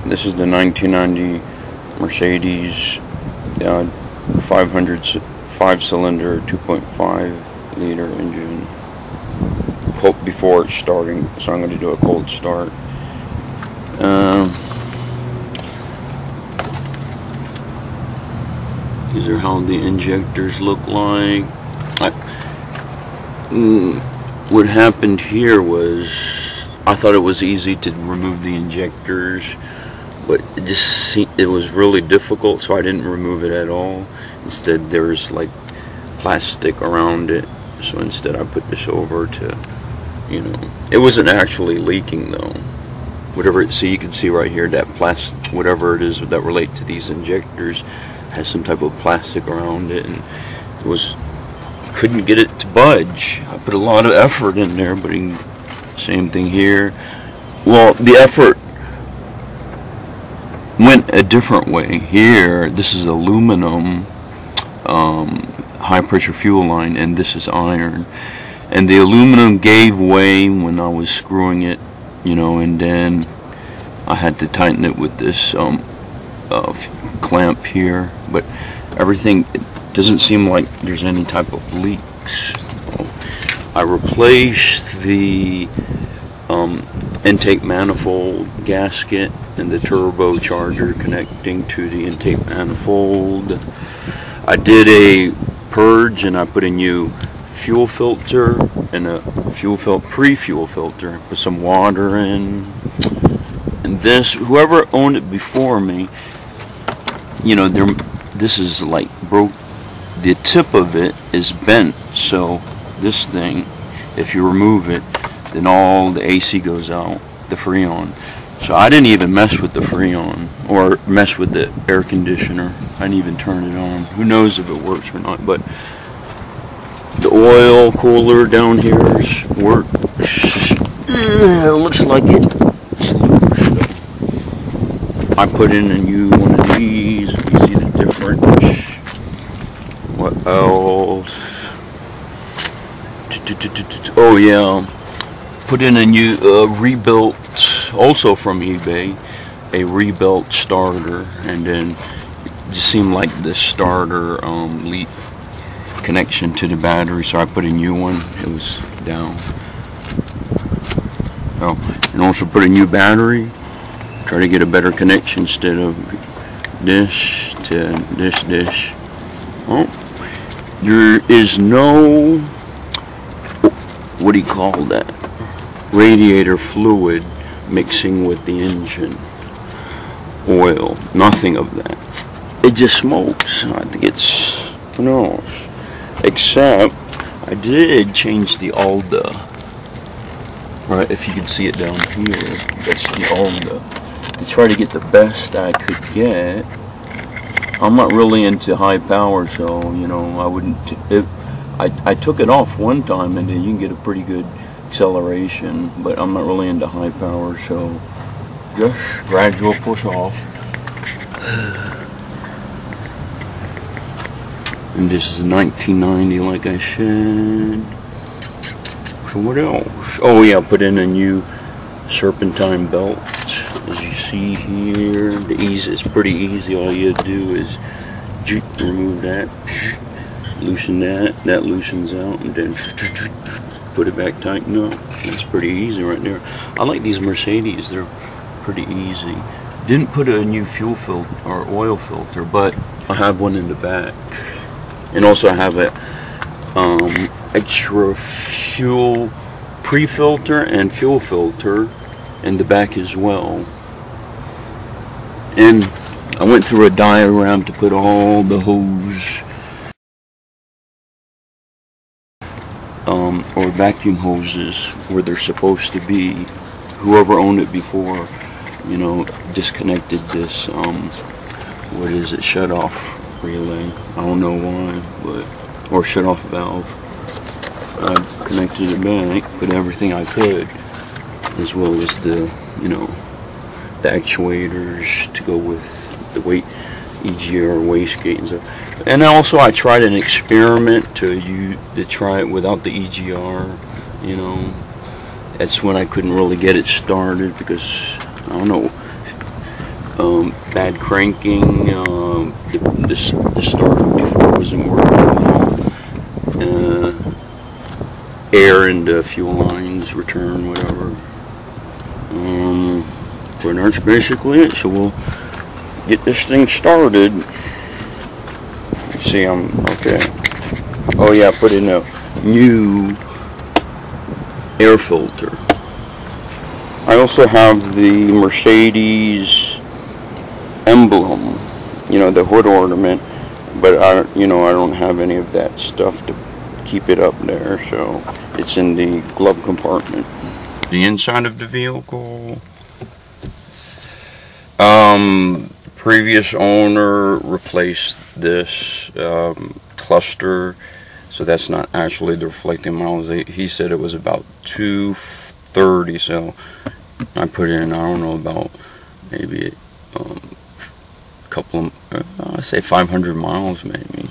This is the 1990 Mercedes 5-cylinder 2.5 liter engine. Before it's starting, so I'm going to do a cold start. These are how the injectors look like. What happened here was I thought it was easy to remove the injectors, but it was really difficult, so I didn't remove it at all. Instead, there's like plastic around it, so instead I put this over to, you know, it wasn't actually leaking though. So you can see right here that whatever it is that relate to these injectors has some type of plastic around it, and couldn't get it to budge. I put a lot of effort in there, but same thing here. Well, the effort went a different way. Here, this is aluminum high pressure fuel line, and this is iron. And the aluminum gave way when I was screwing it, you know, and then I had to tighten it with this clamp here. But everything, it doesn't seem like there's any type of leaks. I replaced the intake manifold gasket and the turbocharger connecting to the intake manifold. I did a purge and I put a new fuel filter and a pre-fuel filter. Put some water in. And this, whoever owned it before me, you know, this is like broke. The tip of it is bent, so this thing, if you remove it, then all the AC goes out, the Freon. So I didn't even mess with the Freon or mess with the air conditioner. I didn't even turn it on. Who knows if it works or not, but the oil cooler down here works. It looks like it. I put in a new one of these. You see the difference. What else? Oh yeah, put in a new rebuilt, also from eBay, a rebuilt starter, and then it just seemed like the starter leak connection to the battery, so I put a new one. It was down. Oh, and also put a new battery. Try to get a better connection instead of this to this. Oh, there is no, what do you call that, radiator fluid mixing with the engine oil. Nothing of that. It just smokes. I think it's, who knows, except I did change the Alda. Right, if you can see it down here, that's the Alda. To try to get the best I could get. I'm not really into high power, so you know, I wouldn't. I took it off one time, and then you can get a pretty good acceleration. But I'm not really into high power, so just gradual push off. And this is 1990, like I said. So what else? Oh yeah, put in a new serpentine belt. As you see here, it's pretty easy. All you do is remove that, loosen that loosens out, and then put it back, tighten up. It's pretty easy right there. I like these Mercedes, they're pretty easy. Didn't put a new fuel filter or oil filter, but I have one in the back. And also I have a extra fuel pre-filter and fuel filter in the back as well. And I went through a diagram to put all the hose or vacuum hoses where they're supposed to be. Whoever owned it before, you know, disconnected this what is it, shut off relay. I don't know why, but, or shut off valve. I connected it back, put everything I could, as well as the, you know, the actuators to go with the EGR wastegate and stuff. And also I tried an experiment to try it without the EGR, you know. That's when I couldn't really get it started because, I don't know, bad cranking, the start before wasn't working well, air in the fuel lines, return, whatever. But that's basically it, so we'll get this thing started. See, I'm okay. Oh yeah, put in a new air filter. I also have the Mercedes emblem, you know, the hood ornament, but I don't have any of that stuff to keep it up there, so it's in the glove compartment. The inside of the vehicle, previous owner replaced this cluster, so that's not actually the reflecting miles. He said it was about 230, so I put in, I don't know, about maybe a couple of, say 500 miles maybe,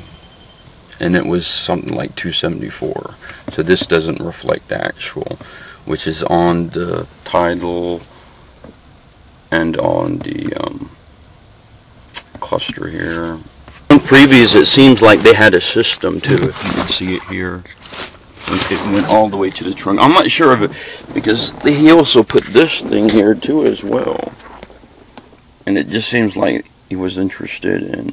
and it was something like 274. So this doesn't reflect the actual, which is on the title and on the cluster here. In previous, it seems like they had a system too, if you can see it here. It went all the way to the trunk. I'm not sure of it, because he also put this thing here too as well. And it just seems like he was interested in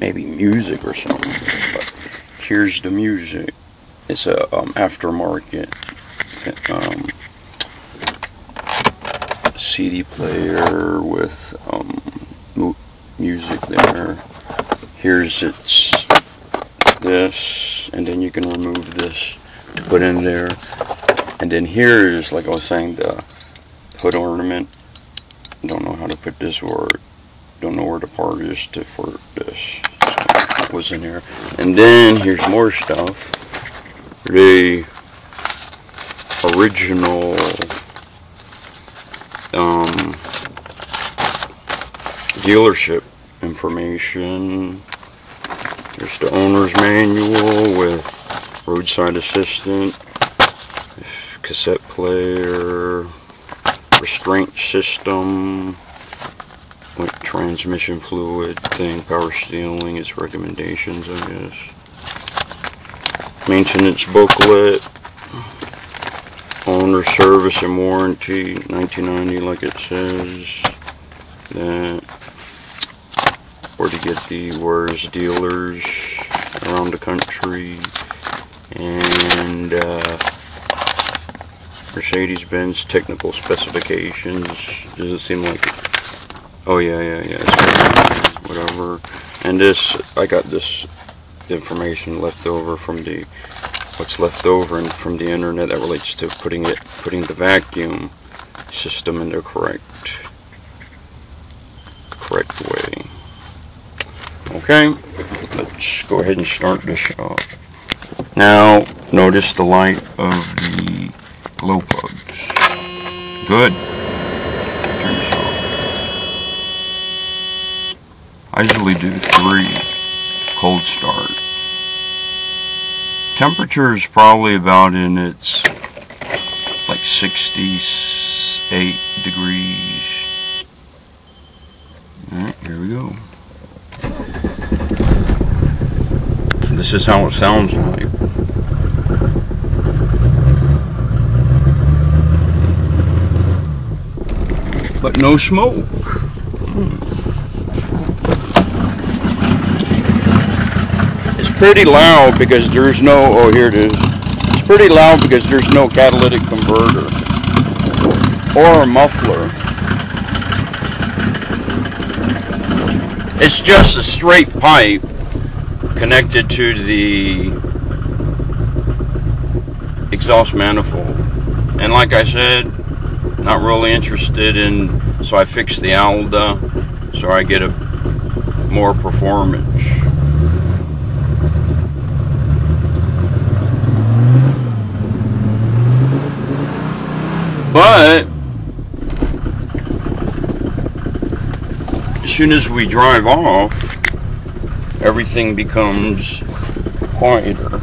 maybe music or something. But here's the music. It's a aftermarket CD player with music there. Here's this, and then you can remove this to put in there. And then here's, like I was saying, the hood ornament. Don't know how to put this, or don't know where the part is for this. So that was in there. And then here's more stuff. The original dealership information. There's the owner's manual with roadside assistant, cassette player, restraint system, with transmission fluid thing, power steering, its recommendations, I guess. Maintenance booklet, owner service and warranty, 1990, like it says. That, where to get the where's dealers around the country, and Mercedes-Benz technical specifications. Does it seem like it? Oh yeah, whatever. And this, I got this information left over from the, what's left over and from the internet that relates to putting the vacuum system in the correct way. Okay, let's go ahead and start this up. Now, notice the light of the glow plugs. Good. Turn this off. I usually do 3 cold start. Temperature is probably about in its like 68 degrees. Alright, here we go. This is how it sounds like. But no smoke. It's pretty loud because there's no, oh here it is. It's pretty loud because there's no catalytic converter or a muffler. It's just a straight pipe connected to the exhaust manifold. And like I said, not really interested in, so I fixed the Alda so I get a more performance. But as soon as we drive off, everything becomes quieter.